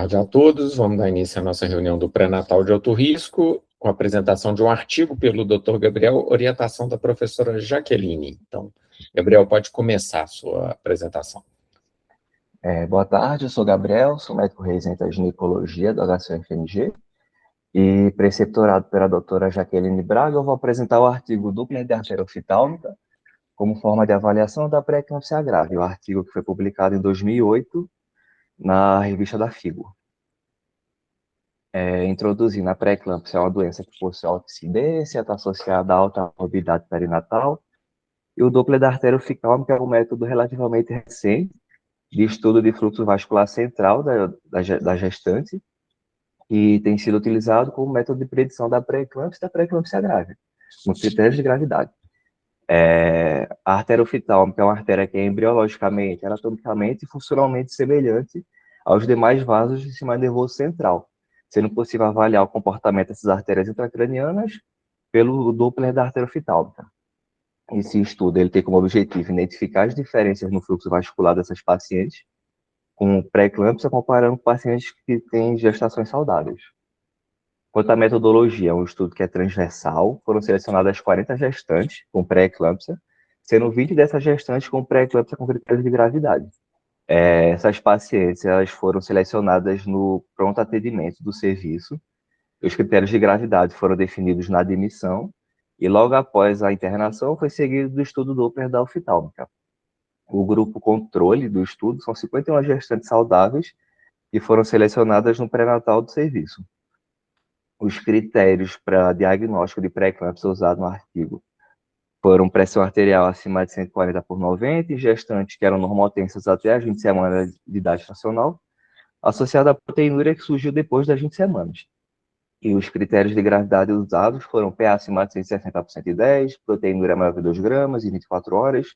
tarde a todos. Vamos dar início à nossa reunião do pré-natal de alto risco, com a apresentação de um artigo pelo Dr. Gabriel, orientação da professora Jaqueline. Então, Gabriel, pode começar a sua apresentação. Boa tarde, eu sou Gabriel, sou médico residente da ginecologia do HCFMG e preceptorado pela doutora Jaqueline Braga. Eu vou apresentar o artigo Doppler de artéria oftálmica como forma de avaliação da pré-eclâmpsia grave, o artigo que foi publicado em 2008 na revista da FIGO. Introduzindo a pré-eclâmpsia, é uma doença que possui alta incidência, está associada a alta morbidade perinatal, e o Doppler da artéria oftálmica é um método relativamente recente de estudo de fluxo vascular central da gestante, que tem sido utilizado como método de predição da pré-eclâmpsia e da pré-eclâmpsia grave, com critérios de gravidade. A artéria oftálmica é uma artéria que é embriologicamente, anatomicamente e funcionalmente semelhante aos demais vasos do sistema nervoso central, sendo possível avaliar o comportamento dessas artérias intracranianas pelo Doppler da artéria oftálmica. Esse estudo ele tem como objetivo identificar as diferenças no fluxo vascular dessas pacientes com pré-eclâmpsia comparando com pacientes que têm gestações saudáveis. Quanto à metodologia, é um estudo que é transversal, foram selecionadas 40 gestantes com pré-eclâmpsia, sendo 20 dessas gestantes com pré-eclâmpsia com critérios de gravidade. Essas pacientes elas foram selecionadas no pronto atendimento do serviço. Os critérios de gravidade foram definidos na admissão e logo após a internação foi seguido do estudo Doppler da oftálmica. O grupo controle do estudo são 51 gestantes saudáveis que foram selecionadas no pré-natal do serviço. Os critérios para diagnóstico de pré-eclâmpsia usados no artigo foram pressão arterial acima de 140/90 em gestantes que eram normotensas até as 20 semanas de idade gestacional, associada à proteinúria que surgiu depois das 20 semanas. E os critérios de gravidade usados foram PA acima de 160/110, proteinúria maior que 2 gramas em 24 horas,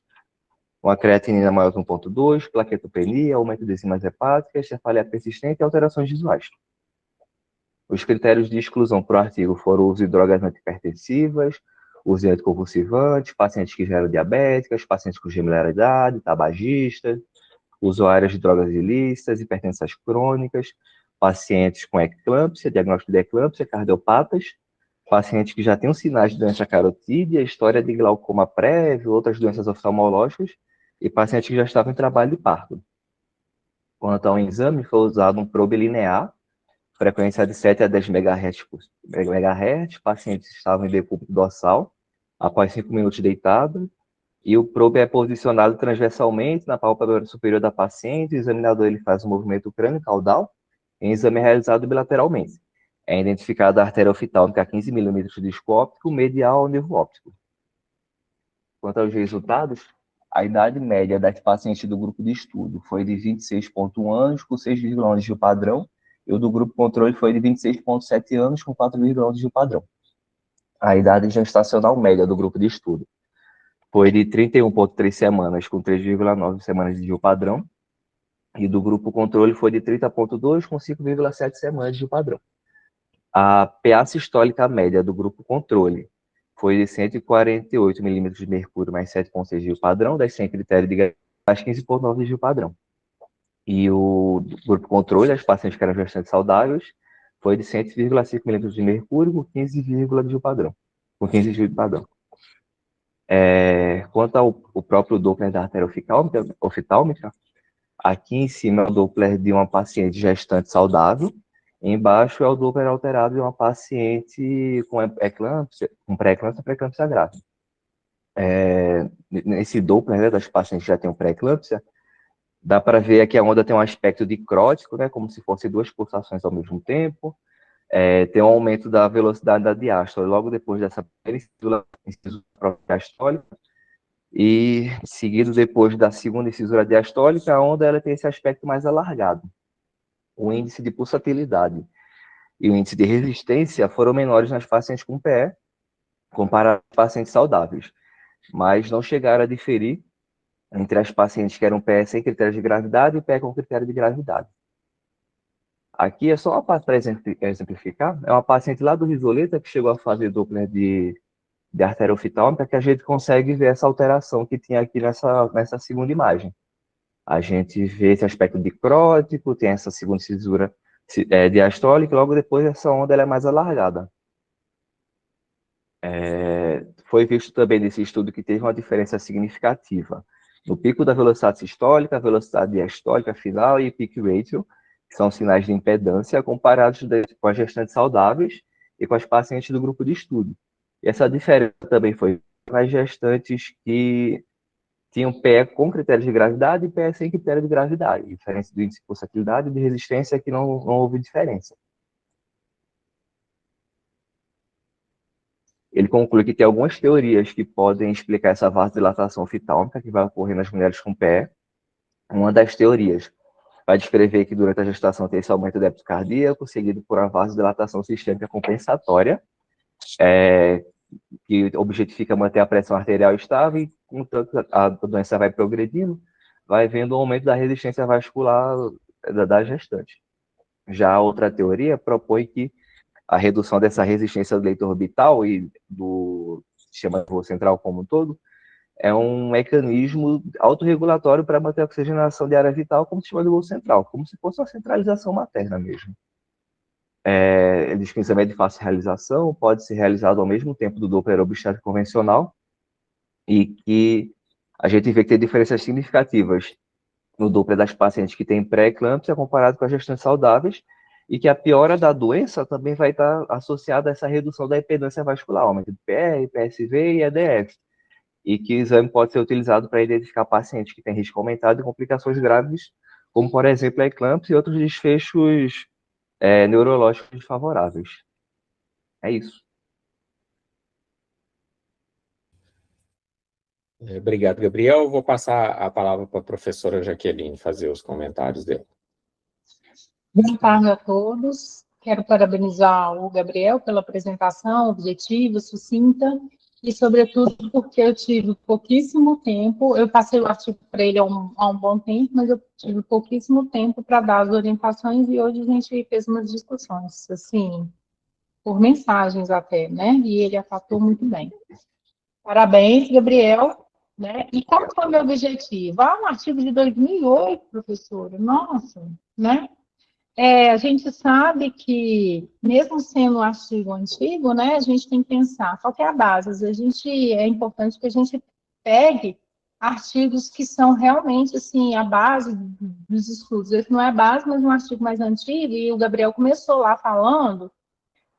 uma creatinina maior que 1,2, plaquetopenia, aumento de enzimas hepáticas, cefalia persistente e alterações visuais. Os critérios de exclusão para o artigo foram o uso de drogas antihipertensivas, uso de anticonvulsivantes, pacientes que já eram diabéticas, pacientes com gemelaridade, tabagistas, usuários de drogas ilícitas, hipertensões crônicas, pacientes com eclâmpsia, diagnóstico de eclâmpsia, cardiopatas, pacientes que já têm sinais de doença carotídea, história de glaucoma prévio, outras doenças oftalmológicas, e pacientes que já estavam em trabalho de parto. Quanto ao exame, foi usado um probe linear, frequência de 7 a 10 MHz, pacientes estavam em decúbito dorsal, após 5 minutos deitado, e o probe é posicionado transversalmente na pálpebra superior da paciente, o examinador ele faz um movimento crânio-caudal, e o exame é realizado bilateralmente. É identificada a artéria oftálmica a 15 mm de disco óptico, medial ao nervo óptico. Quanto aos resultados, a idade média das pacientes do grupo de estudo foi de 26,1 anos, com 6,1 anos de padrão, e o do grupo controle foi de 26,7 anos, com 4,1 anos de padrão. A idade gestacional média do grupo de estudo foi de 31,3 semanas, com 3,9 semanas de padrão, e do grupo controle foi de 30,2, com 5,7 semanas de padrão. A PA sistólica média do grupo controle foi de 148 milímetros de mercúrio mais 7,6 de padrão, das 100 critérios de gravidade, mais 15,9 de padrão. E o grupo controle, as pacientes que eram gestantes saudáveis, foi de 100,5 milímetros de mercúrio com 15 de padrão. Com 15 de padrão. Quanto ao próprio Doppler da artéria oftálmica, aqui em cima é o Doppler de uma paciente gestante saudável, embaixo é o Doppler alterado de uma paciente com eclâmpsia, com pré-eclâmpsia grave. Nesse Doppler, né, das pacientes que já têm pré-eclâmpsia, dá para ver que a onda tem um aspecto dicrótico, né, como se fossem duas pulsações ao mesmo tempo. Tem um aumento da velocidade da diástole logo depois dessa primeira incisura diastólica, e seguido depois da segunda incisura diastólica, a onda ela tem esse aspecto mais alargado. O índice de pulsatilidade e o índice de resistência foram menores nas pacientes com PE, comparado com pacientes saudáveis, mas não chegaram a diferir entre as pacientes que eram PE sem critério de gravidade e PE com critério de gravidade. Aqui é só para exemplificar, é uma paciente lá do Risoleta que chegou a fazer Doppler de artéria oftálmica, que a gente consegue ver essa alteração que tinha aqui nessa segunda imagem. A gente vê esse aspecto dicrótico, tem essa segunda cisura diastólica, e logo depois essa onda ela é mais alargada. Foi visto também nesse estudo que teve uma diferença significativa no pico da velocidade sistólica, velocidade diastólica final e peak ratio, que são sinais de impedância, comparados com as gestantes saudáveis e com as pacientes do grupo de estudo. E essa diferença também foi nas gestantes que tinham PE com critério de gravidade e PE sem critério de gravidade. Diferença do índice de pulsatilidade e de resistência que não houve diferença. Ele conclui que tem algumas teorias que podem explicar essa vasodilatação oftalmica que vai ocorrer nas mulheres com PE. Uma das teorias vai descrever que durante a gestação tem esse aumento do débito cardíaco, seguido por uma vasodilatação sistêmica compensatória, que objetifica manter a pressão arterial estável e, contanto a doença vai progredindo, vai vendo um aumento da resistência vascular da gestante. Já a outra teoria propõe que a redução dessa resistência do leito orbital e do sistema nervoso central como um todo é um mecanismo autorregulatório para manter a oxigenação de área vital como sistema nervoso central, como se fosse uma centralização materna mesmo. Ele diz que o exame é de fácil realização, pode ser realizado ao mesmo tempo do Doppler obstétrico convencional e que a gente vê que tem diferenças significativas no Doppler das pacientes que têm pré-eclâmpsia comparado com as gestantes saudáveis e que a piora da doença também vai estar associada a essa redução da impedância vascular, aumento de PR, PSV e EDF, e que o exame pode ser utilizado para identificar pacientes que têm risco aumentado de complicações graves, como, por exemplo, a eclâmpsia e outros desfechos neurológicos desfavoráveis. É isso. Obrigado, Gabriel. Vou passar a palavra para a professora Jaqueline fazer os comentários dele. Boa tarde a todos. Quero parabenizar o Gabriel pela apresentação objetiva, sucinta, e, sobretudo, porque eu tive pouquíssimo tempo, eu passei o artigo para ele há um bom tempo, mas eu tive pouquíssimo tempo para dar as orientações, e hoje a gente fez umas discussões, assim, por mensagens até, né? E ele acatou muito bem. Parabéns, Gabriel. Né? E qual foi o meu objetivo? Um artigo de 2008, professora, nossa, né? A gente sabe que, mesmo sendo um artigo antigo, né, a gente tem que pensar qual que é a base. É importante que a gente pegue artigos que são realmente, assim, a base dos estudos. Esse não é a base, mas um artigo mais antigo, e o Gabriel começou lá falando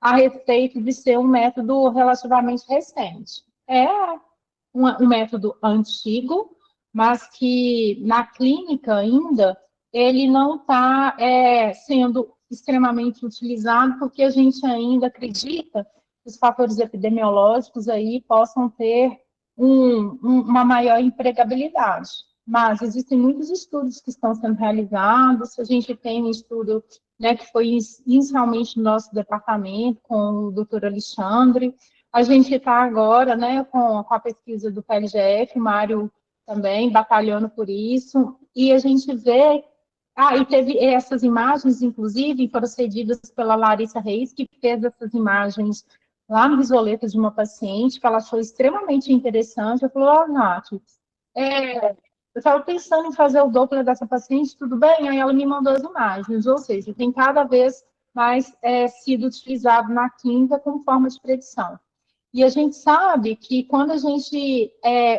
a respeito de ser um método relativamente recente. Um método antigo, mas que na clínica ainda ele não está sendo extremamente utilizado, porque a gente ainda acredita que os fatores epidemiológicos aí possam ter uma maior empregabilidade. Mas existem muitos estudos que estão sendo realizados, a gente tem um estudo, né, que foi inicialmente no nosso departamento, com o doutor Alexandre. A gente está agora, né, com a pesquisa do PLGF, o Mário também batalhando por isso, e a gente vê... e teve essas imagens, inclusive, procedidas pela Larissa Reis, que fez essas imagens lá no Risoleta de uma paciente, que ela achou extremamente interessante. Eu falei, Nath, eu estava pensando em fazer o Doppler dessa paciente, tudo bem? Aí ela me mandou as imagens, ou seja, tem cada vez mais sido utilizado na clínica como forma de predição. E a gente sabe que quando a gente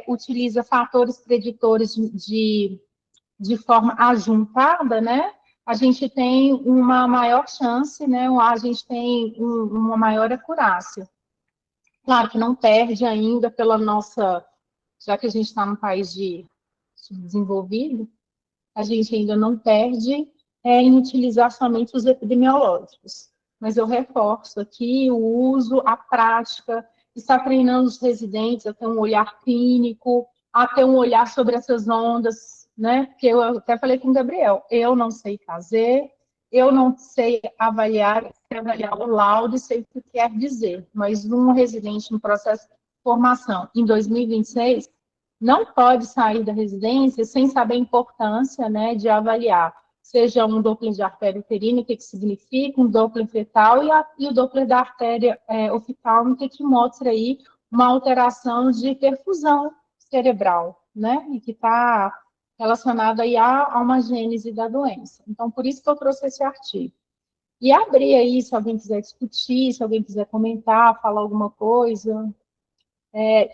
utiliza fatores preditores de forma ajuntada, né, a gente tem uma maior chance, né, a gente tem uma maior acurácia. Claro que não perde ainda pela nossa, já que a gente está num país subdesenvolvido, a gente ainda não perde em utilizar somente os epidemiológicos. Mas eu reforço aqui o uso, a prática, está treinando os residentes a ter um olhar clínico, a ter um olhar sobre essas ondas, né? Porque eu até falei com o Gabriel, eu não sei fazer, eu não sei avaliar o laudo e sei o que quer dizer, mas um residente em processo de formação em 2026 não pode sair da residência sem saber a importância, né, de avaliar, seja um Doppler de artéria uterina, o que significa, um Doppler fetal, e o Doppler da artéria oftalmica, que mostra aí uma alteração de perfusão cerebral, né, e que está relacionada aí a uma gênese da doença. Então, por isso que eu trouxe esse artigo. E abrir aí, se alguém quiser discutir, se alguém quiser comentar, falar alguma coisa.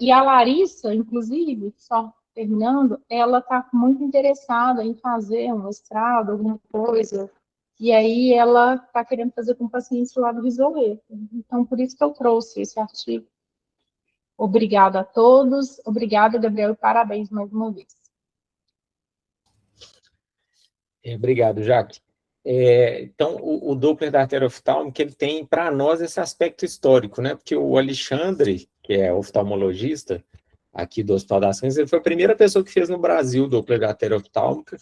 E a Larissa, inclusive, só terminando, ela está muito interessada em fazer um mestrado, alguma coisa, e aí ela está querendo fazer com pacientes lá do Risoleto. Então, por isso que eu trouxe esse artigo. Obrigada a todos, obrigada, Gabriel, e parabéns mais uma vez. Obrigado, Jaque. Então, o Doppler da artéria oftálmica, ele tem, para nós, esse aspecto histórico, né? Porque o Alexandre, que é oftalmologista aqui do Hospital das Clínicas, ele foi a primeira pessoa que fez no Brasil o Doppler da artéria oftálmica.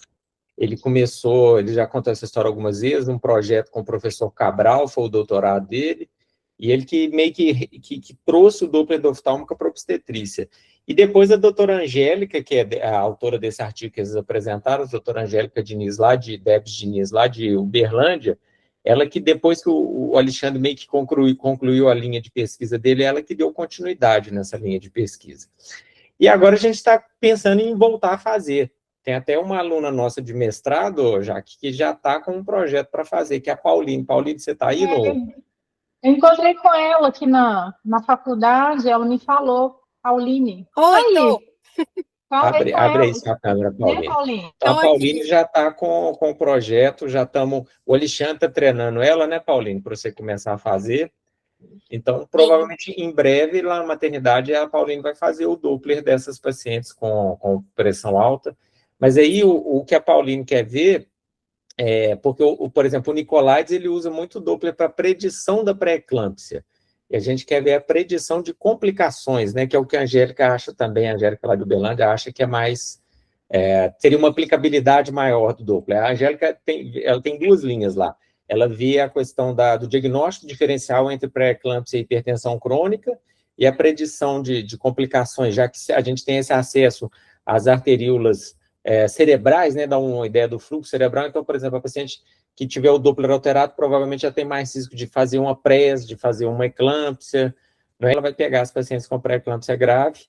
Ele começou, ele já contou essa história algumas vezes, um projeto com o professor Cabral, foi o doutorado dele, e ele que meio que trouxe o Doppler da oftálmica para a obstetrícia. E depois a doutora Angélica, que é a autora desse artigo que eles apresentaram, a doutora Angélica Diniz, Debs Diniz, lá de Uberlândia, ela que depois que o Alexandre meio que concluiu a linha de pesquisa dele, ela que deu continuidade nessa linha de pesquisa. E agora a gente está pensando em voltar a fazer. Tem até uma aluna nossa de mestrado, Jaque, que já está com um projeto para fazer, que é a Pauline. Pauline, você está aí no... Eu encontrei com ela aqui na faculdade, ela me falou, Pauline. Oi, aí. Abre aí sua câmera, Pauline. Pauline? Então, a Pauline já está com o projeto, já estamos... O Alexandre está treinando ela, né, Pauline, para você começar a fazer. Então, provavelmente, em breve, lá na maternidade, a Pauline vai fazer o Doppler dessas pacientes com pressão alta. Mas aí, o que a Pauline quer ver porque, por exemplo, o Nicolaides, ele usa muito o Doppler para predição da pré-eclâmpsia. E a gente quer ver a predição de complicações, né, que é o que a Angélica acha também, a Angélica lá de Uberlândia acha que é mais... teria uma aplicabilidade maior do Doppler. A Angélica ela tem duas linhas lá. Ela vê a questão do diagnóstico diferencial entre pré-eclâmpsia e hipertensão crônica e a predição de complicações, já que a gente tem esse acesso às arteríolas cerebrais, né, dá uma ideia do fluxo cerebral. Então, por exemplo, a paciente que tiver o Doppler alterado provavelmente já tem mais risco de fazer uma press, de fazer uma eclâmpsia, né? Ela vai pegar as pacientes com pré-eclâmpsia grave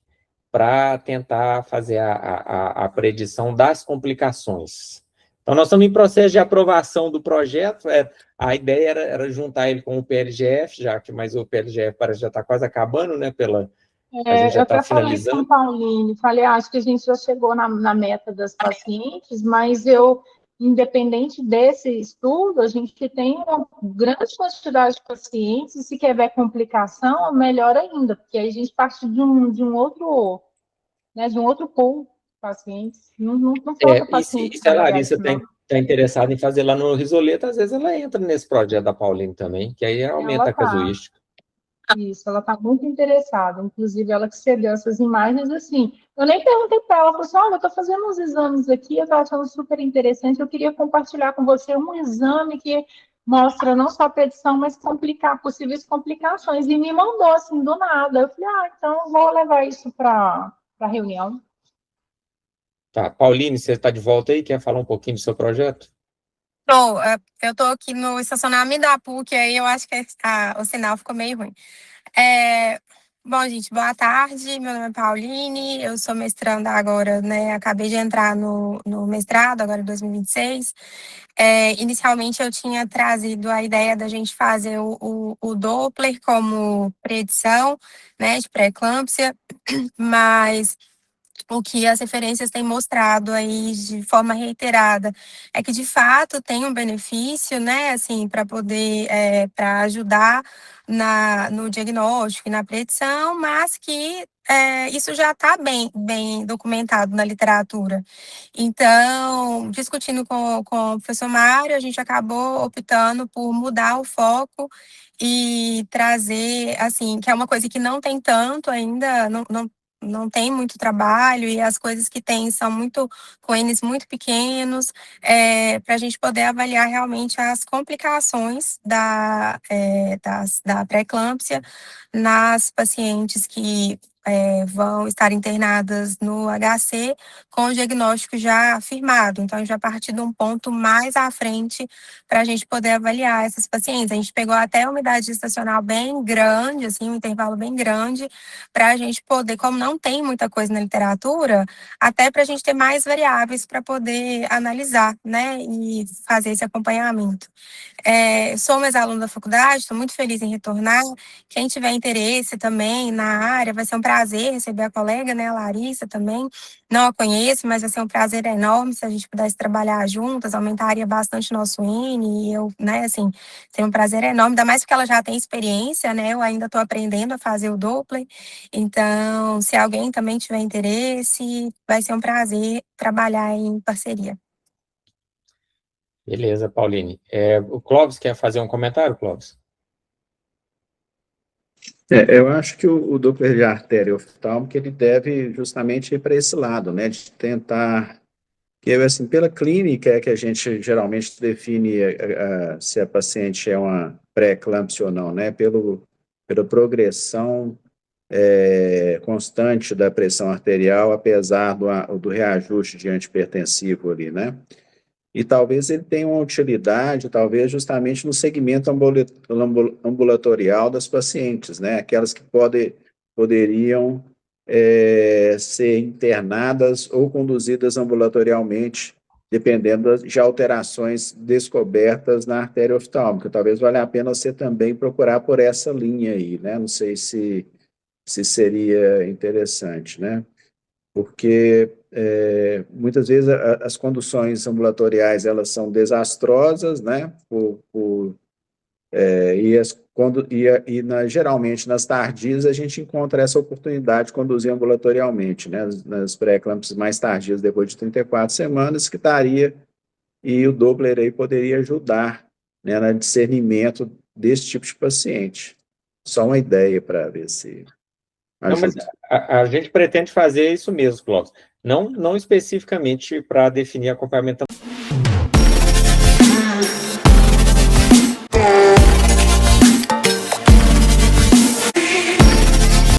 para tentar fazer a predição das complicações. Então, nós estamos em processo de aprovação do projeto. A ideia era juntar ele com o PLGF, mas o PLGF parece que já está quase acabando, né? A gente já está finalizando. Eu até falei com Pauline, acho que a gente já chegou na meta das pacientes, mas independente desse estudo, a gente tem uma grande quantidade de pacientes, e se quer ver complicação, melhor ainda, porque aí a gente parte de um outro, né, de um outro pool de pacientes. Não falta paciente. E se a Larissa está interessada em fazer lá no Risoleto, às vezes ela entra nesse projeto da Pauline também, que aí aumenta a casuística. Isso, ela está muito interessada, inclusive ela que cedeu essas imagens, assim, eu nem perguntei para ela, falou assim, eu estou fazendo uns exames aqui, eu estou achando super interessante, eu queria compartilhar com você um exame que mostra não só a predição, mas possíveis complicações, e me mandou, assim, do nada, eu falei, então eu vou levar isso para a reunião. Tá, Pauline, você está de volta aí, quer falar um pouquinho do seu projeto? Eu estou aqui no estacionamento da PUC, aí eu acho que o sinal ficou meio ruim. Bom, gente, boa tarde, meu nome é Pauline, eu sou mestranda agora, né, acabei de entrar no mestrado, agora em 2026. Inicialmente eu tinha trazido a ideia da gente fazer o Doppler como predição, né, de pré-eclâmpsia, mas o que as referências têm mostrado aí de forma reiterada é que de fato tem um benefício, né, assim, para poder, para ajudar no diagnóstico e na predição, mas que isso já está bem documentado na literatura. Então, discutindo com o professor Mário, a gente acabou optando por mudar o foco e trazer, assim, que é uma coisa que não tem tanto ainda, não tem muito trabalho, e as coisas que tem são com N's muito pequenos, para a gente poder avaliar realmente as complicações da pré-eclâmpsia nas pacientes que vão estar internadas no HC com o diagnóstico já afirmado. Então, já partir de um ponto mais à frente para a gente poder avaliar essas pacientes. A gente pegou até uma umidade gestacional bem grande, assim, um intervalo bem grande, para a gente poder, como não tem muita coisa na literatura, até para a gente ter mais variáveis para poder analisar, né, e fazer esse acompanhamento. Sou uma ex-aluna da faculdade, estou muito feliz em retornar. Quem tiver interesse também na área, vai ser um prazer receber a colega, né, a Larissa também. Não a conheço, mas vai ser um prazer enorme se a gente pudesse trabalhar juntas, aumentaria bastante nosso INE, e eu, né, assim, tenho um prazer enorme, ainda mais porque ela já tem experiência, né, eu ainda estou aprendendo a fazer o Doppler, então, se alguém também tiver interesse, vai ser um prazer trabalhar em parceria. Beleza, Pauline. O Clóvis quer fazer um comentário, Clóvis? Eu acho que o Doppler de artéria oftálmica, ele deve justamente ir para esse lado, né, de tentar, que assim, pela clínica é que a gente geralmente define se a paciente é uma pré-eclâmpsia ou não, né, pela progressão constante da pressão arterial, apesar do reajuste de antipertensivo ali, né, e talvez ele tenha uma utilidade, talvez justamente no segmento ambulatorial das pacientes, né? Aquelas que poderiam ser internadas ou conduzidas ambulatorialmente, dependendo de alterações descobertas na artéria oftálmica. Talvez valha a pena você também procurar por essa linha aí, né? Não sei se seria interessante, né? Porque muitas vezes as conduções ambulatoriais elas são desastrosas, né? Geralmente nas tardias a gente encontra essa oportunidade de conduzir ambulatorialmente, né? Nas pré-eclâmpsias mais tardias, depois de 34 semanas, que estaria, e o Doppler aí poderia ajudar, né, no discernimento desse tipo de paciente. Só uma ideia para ver se Não, mas ajuda. a gente pretende fazer isso mesmo, Clóvis. Não especificamente para definir acompanhamento